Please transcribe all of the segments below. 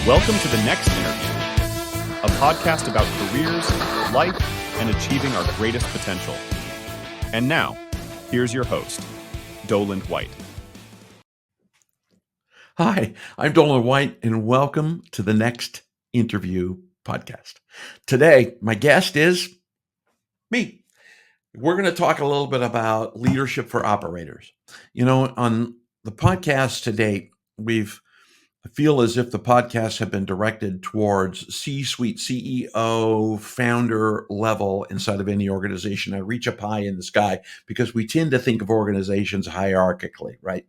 Welcome to The Next Interview, a podcast about careers, life, and achieving our greatest potential. And now, here's your host, Doland White. Hi, I'm Doland White, and welcome to The Next Interview podcast. Today, my guest is me. We're going to talk a little bit about leadership for operators. You know, on the podcast to date, I feel as if the podcasts have been directed towards C-suite, CEO, founder level inside of any organization. I reach up high in the sky because we tend to think of organizations hierarchically, right?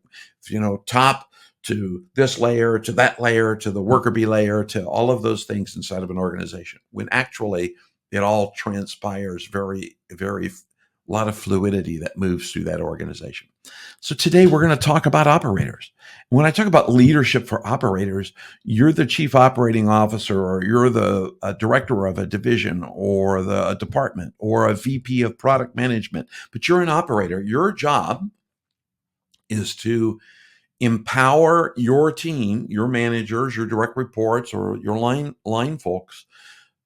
You know, top to this layer, to that layer, to the worker bee layer, to all of those things inside of an organization, when actually it all transpires very, very a lot of fluidity that moves through that organization. So today we're going to talk about operators. When I talk about leadership for operators, you're the chief operating officer, or you're the director of a division or a department or a VP of product management, but you're an operator. Your job is to empower your team, your managers, your direct reports, or your line folks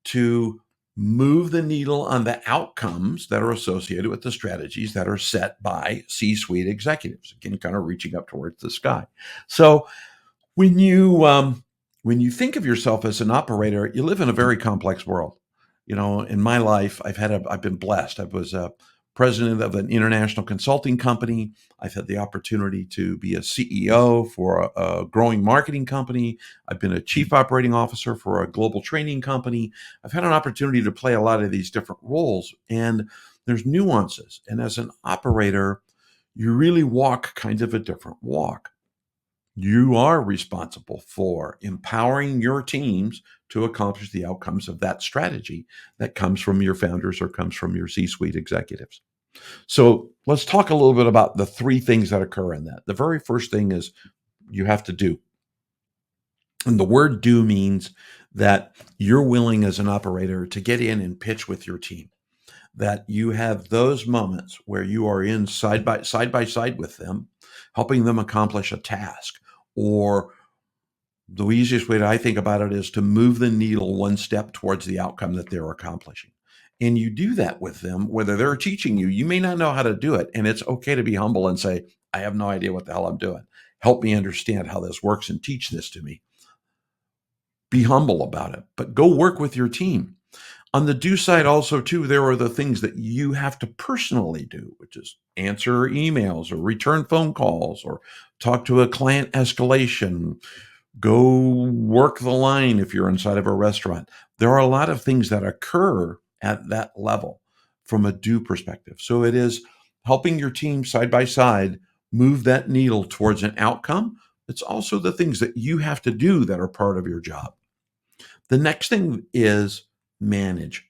to move the needle on the outcomes that are associated with the strategies that are set by C-suite executives. Again, kind of reaching up towards the sky. So when you think of yourself as an operator, you live in a very complex world. You know, in my life, I've been blessed. I was a president of an international consulting company. I've had the opportunity to be a CEO for a growing marketing company. I've been a chief operating officer for a global training company. I've had an opportunity to play a lot of these different roles, and there's nuances. And as an operator, you really walk kind of a different walk. You are responsible for empowering your teams to accomplish the outcomes of that strategy that comes from your founders or comes from your C-suite executives. So let's talk a little bit about the three things that occur in that. The very first thing is you have to do. And the word do means that you're willing as an operator to get in and pitch with your team, that you have those moments where you are in side by side with them, helping them accomplish a task. Or the easiest way that I think about it is to move the needle one step towards the outcome that they're accomplishing. And you do that with them, whether they're teaching you, you may not know how to do it. And it's okay to be humble and say, I have no idea what the hell I'm doing. Help me understand how this works and teach this to me. Be humble about it, but go work with your team. On the do side also too, there are the things that you have to personally do, which is answer emails or return phone calls or talk to a client escalation, go work the line if you're inside of a restaurant. There are a lot of things that occur at that level from a do perspective. So it is helping your team side by side move that needle towards an outcome. It's also the things that you have to do that are part of your job. The next thing is manage.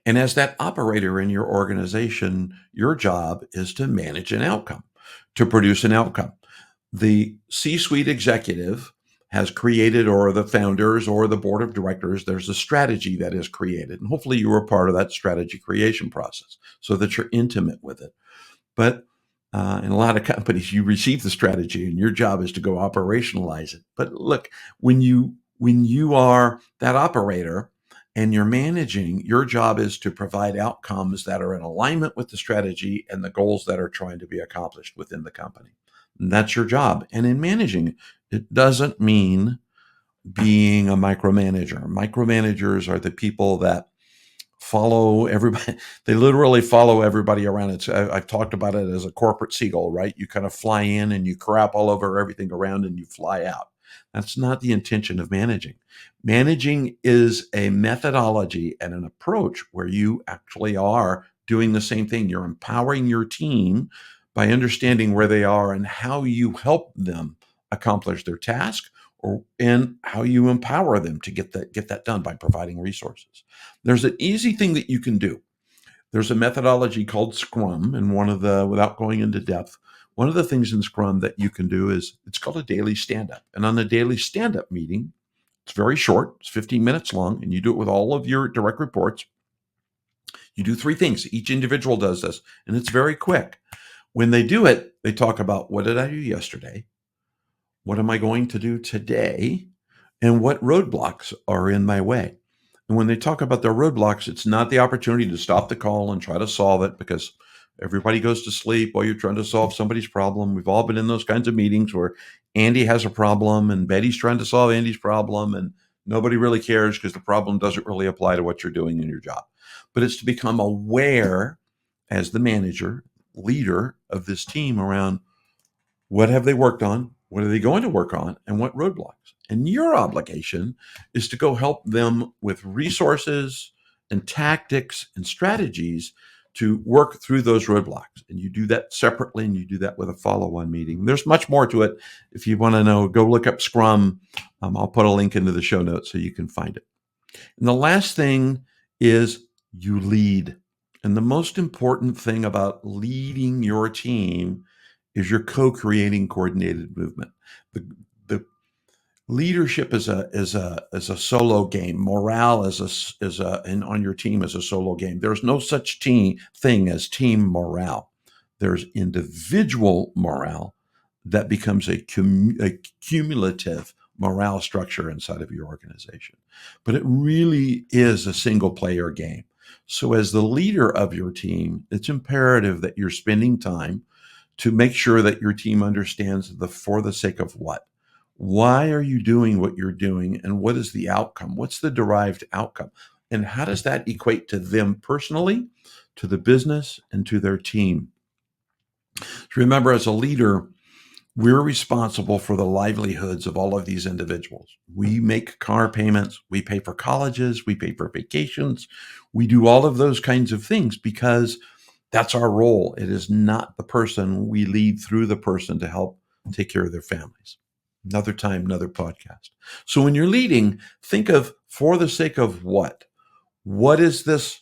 And as that operator in your organization, your job is to manage an outcome, to produce an outcome. The C-suite executive has created, or the founders or the board of directors, there's a strategy that is created. And hopefully you were part of that strategy creation process so that you're intimate with it. But in a lot of companies, you receive the strategy and your job is to go operationalize it. But look, when you are that operator and you're managing, your job is to provide outcomes that are in alignment with the strategy and the goals that are trying to be accomplished within the company. And that's your job. And in managing, it doesn't mean being a micromanager. Micromanagers are the people that follow everybody. They literally follow everybody around. I've talked about it as a corporate seagull, right? You kind of fly in and you crap all over everything around and you fly out. That's not the intention of managing. Managing is a methodology and an approach where you actually are doing the same thing. You're empowering your team by understanding where they are and how you help them accomplish their task, and how you empower them to get that done by providing resources. There's an easy thing that you can do. There's a methodology called Scrum, and without going into depth, one of the things in Scrum that you can do is it's called a daily stand-up. And on the daily stand-up meeting, it's very short, it's 15 minutes long, and you do it with all of your direct reports. You do three things. Each individual does this, and it's very quick. When they do it, they talk about, what did I do yesterday? What am I going to do today? and what roadblocks are in my way. And when they talk about their roadblocks, it's not the opportunity to stop the call and try to solve it because everybody goes to sleep while you're trying to solve somebody's problem. We've all been in those kinds of meetings where Andy has a problem and Betty's trying to solve Andy's problem, and nobody really cares because the problem doesn't really apply to what you're doing in your job. But it's to become aware as the manager, leader of this team around what have they worked on, what are they going to work on, and what roadblocks. And your obligation is to go help them with resources and tactics and strategies to work through those roadblocks. And you do that separately, and you do that with a follow-on meeting. There's much more to it. If you want to know, go look up Scrum. I'll put a link into the show notes so you can find it. And the last thing is you lead. And the most important thing about leading your team is you're co-creating coordinated movement. The leadership is a solo game. Morale and on your team is a solo game. There's no such thing as team morale. There's individual morale that becomes a cumulative morale structure inside of your organization. But it really is a single player game. So as the leader of your team, it's imperative that you're spending time to make sure that your team understands for the sake of what. Why are you doing what you're doing, and what is the outcome? What's the derived outcome? And how does that equate to them personally, to the business, and to their team? Remember, as a leader, we're responsible for the livelihoods of all of these individuals. We make car payments, we pay for colleges, we pay for vacations, we do all of those kinds of things because that's our role. It is not the person. We lead through the person to help take care of their families. Another time, another podcast. So when you're leading, think of for the sake of what? What is this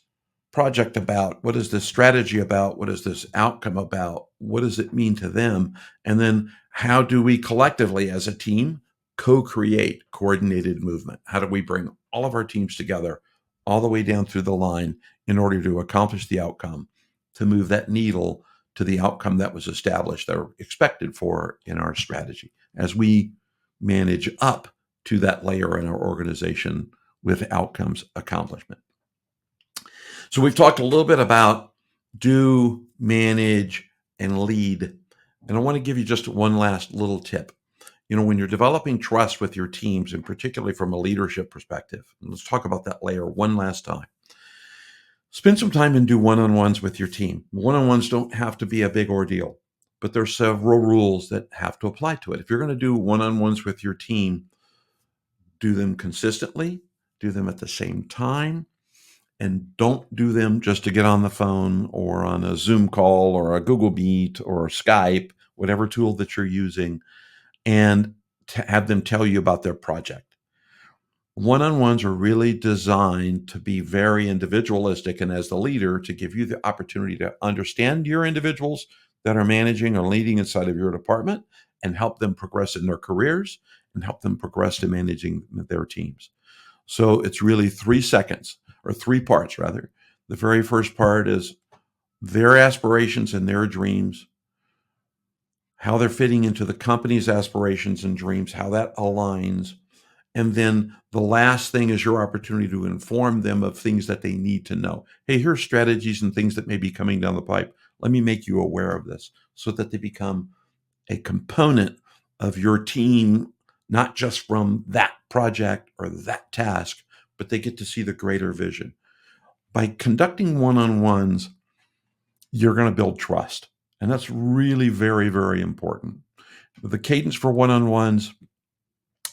project about? What is this strategy about? What is this outcome about? What does it mean to them? And then how do we collectively as a team co-create coordinated movement? How do we bring all of our teams together all the way down through the line in order to accomplish the outcome, to move that needle to the outcome that was established or expected for in our strategy as we manage up to that layer in our organization with outcomes accomplishment. So we've talked a little bit about do, manage, and lead. And I want to give you just one last little tip. When you're developing trust with your teams, and particularly from a leadership perspective, and let's talk about that layer one last time. Spend some time and do one-on-ones with your team. One-on-ones don't have to be a big ordeal, but there's several rules that have to apply to it. If you're going to do one-on-ones with your team, do them consistently, do them at the same time, and don't do them just to get on the phone or on a Zoom call or a Google Meet or Skype, whatever tool that you're using, and to have them tell you about their project. One-on-ones are really designed to be very individualistic, and as the leader, to give you the opportunity to understand your individuals that are managing or leading inside of your department and help them progress in their careers and help them progress to managing their teams. So it's really 3 seconds, or 3 parts rather. The very first part is their aspirations and their dreams, how they're fitting into the company's aspirations and dreams, how that aligns. And then the last thing is your opportunity to inform them of things that they need to know. Hey, here's strategies and things that may be coming down the pipe. Let me make you aware of this so that they become a component of your team, not just from that project or that task, but they get to see the greater vision. By conducting one-on-ones, you're going to build trust. And that's really very, very important. The cadence for one-on-ones,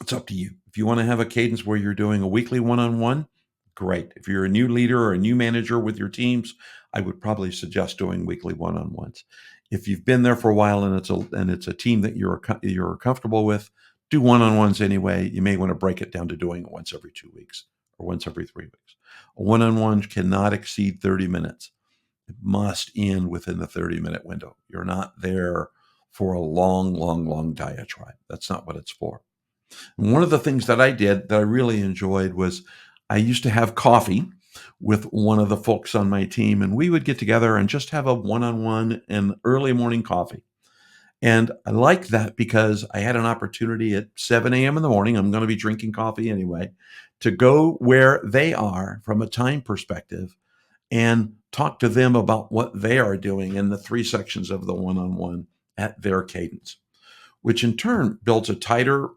it's up to you. If you want to have a cadence where you're doing a weekly one-on-one, great. If you're a new leader or a new manager with your teams, I would probably suggest doing weekly one-on-ones. If you've been there for a while and it's a team that you're comfortable with, do one-on-ones anyway. You may want to break it down to doing it once every 2 weeks or once every 3 weeks. A one-on-one cannot exceed 30 minutes. It must end within the 30-minute window. You're not there for a long, long, long diatribe. That's not what it's for. And one of the things that I did that I really enjoyed was I used to have coffee with one of the folks on my team, and we would get together and just have a one-on-one and early morning coffee. And I like that because I had an opportunity at 7 a.m. in the morning, I'm going to be drinking coffee anyway, to go where they are from a time perspective and talk to them about what they are doing in the 3 sections of the one-on-one at their cadence, which in turn builds a tighter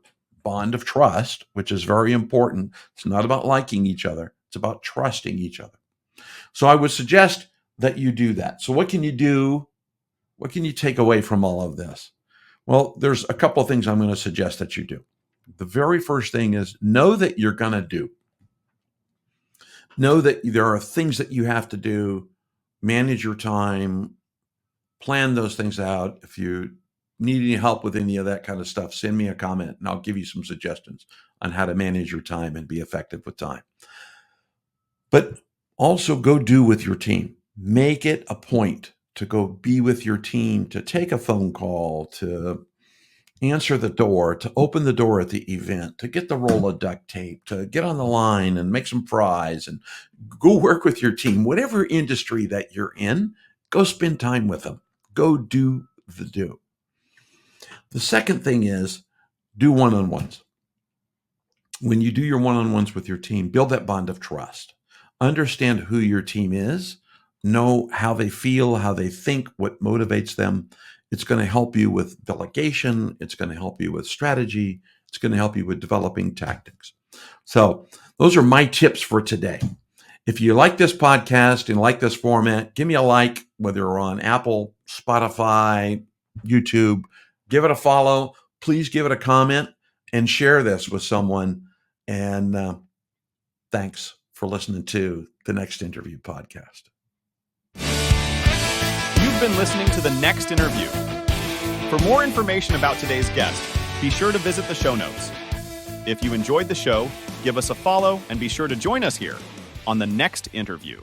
bond of trust, which is very important. It's not about liking each other. It's about trusting each other. So I would suggest that you do that. So what can you do? What can you take away from all of this? Well, there's a couple of things I'm going to suggest that you do. The very first thing is know that you're going to do. Know that there are things that you have to do, manage your time, plan those things out. If you need any help with any of that kind of stuff, send me a comment and I'll give you some suggestions on how to manage your time and be effective with time. But also go do with your team. Make it a point to go be with your team, to take a phone call, to answer the door, to open the door at the event, to get the roll of duct tape, to get on the line and make some fries and go work with your team. Whatever industry that you're in, go spend time with them. Go do the do. The second thing is do one-on-ones. When you do your one-on-ones with your team, build that bond of trust. Understand who your team is, know how they feel, how they think, what motivates them. It's going to help you with delegation. It's going to help you with strategy. It's going to help you with developing tactics. So those are my tips for today. If you like this podcast and like this format, give me a like, whether you're on Apple, Spotify, YouTube. Give it a follow. Please give it a comment and share this with someone. And thanks for listening to the Next Interview podcast. You've been listening to The Next Interview. For more information about today's guest, be sure to visit the show notes. If you enjoyed the show, give us a follow and be sure to join us here on The Next Interview.